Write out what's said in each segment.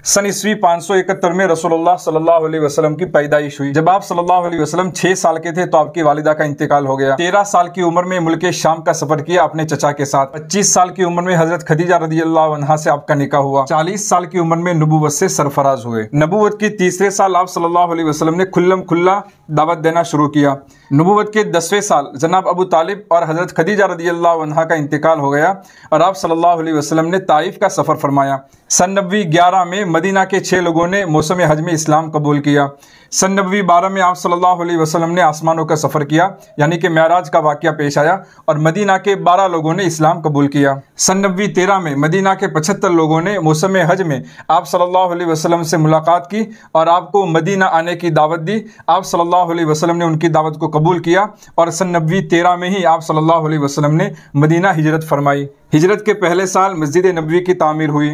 सन ईस्वी 571 में रसूलुल्लाह सल्लल्लाहु अलैहि वसल्लम की पैदाइश हुई। जब आप सल्लल्लाहु अलैहि वसल्लम 6 साल के थे तो आपकी वालिदा का इंतकाल हो गया। 13 साल की उम्र में मुल्क शाम का सफर किया अपने चचा के साथ। 25 साल की उम्र में हजरत खदीजा रदियल्लाहु अन्हा से आपका निकाह हुआ। 40 साल की उम्र में नबूवत से सरफराज हुए। नबूवत की तीसरे साल आप सल्लल्लाहु अलैहि वसल्लम ने खुल्ला दावत देना शुरू किया। नबूवत के 10वें साल जनाब अबू तालिब और हजरत खदीजा रदियल्लाहु अन्हा का इंतकाल हो गया और आप सल्लल्लाहु अलैहि वसल्लम ने ताइफ का सफर फरमाया। सन नबवी 11 में मदीना के 6 लोगों ने मौसम हज में इस्लाम कबूल किया। सन नबवी 12 में आप सल्लल्लाहु अलैहि वसल्लम ने आसमानों का सफ़र किया, यानी कि मेराज का वाक़या पेश आया और मदीना के 12 लोगों ने इस्लाम कबूल किया। सन नबवी 13 में मदीना के 75 लोगों ने मौसम हज में आप सल्लल्लाहु अलैहि वसल्लम से मुलाकात की और आपको मदीना आने की दावत दी। आप सल्लल्लाहु अलैहि वसल्लम ने उनकी दावत को कबूल किया और सन नबवी 13 में ही आप सल्लल्लाहु अलैहि वसल्लम ने मदीना हिजरत फरमाई। हिजरत के पहले साल मस्जिद नबवी की तामीर हुई।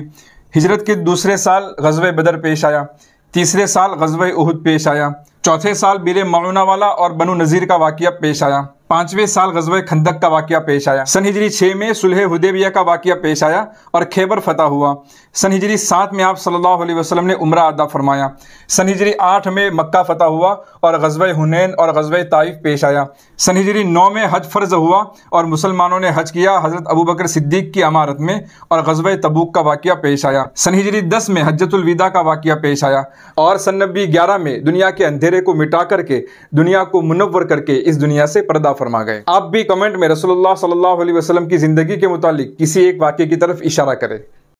हिजरत के दूसरे साल ग़ज़वे बदर पेश आया। तीसरे साल ग़ज़वे उहुद पेश आया। चौथे साल बीर मऊना वाला और बनु नज़ीर का वाक़या पेश आया। 5वें साल ग़ज़वे खंदक का वाक़या पेश आया। सन हिजरी 6 में सुलह हुदैबिया का वाक़या पेश आया और खैबर फतह हुआ। सन हिजरी 7 में आप सल्लल्लाहु अलैहि वसल्लम ने उम्रा अदा फरमाया। सन हिजरी 8 में मक्का फतह हुआ और ग़ज़वे हुनैन और ग़ज़वे ताइफ पेश आया। सन हिजरी 9 में हज फ़र्ज़ हुआ और मुसलमानों ने हज किया हज़रत अबू बकर सिद्दीक़ की अमारत में और ग़ज़वे तबूक का वाक़या पेश आया। सन हिजरी 10 में हज्जतुल विदा का वाक़या पेश आया और सन नबी 11 में दुनिया के अंधेरे को मिटा करके दुनिया को मुनव्वर करके इस दुनिया से पर्दा फरमा गए। आप भी कमेंट में रसूलुल्लाह सल्लल्लाहु अलैहि वसल्लम की ज़िंदगी के मुतालिक किसी एक वाक़ये की तरफ इशारा करें।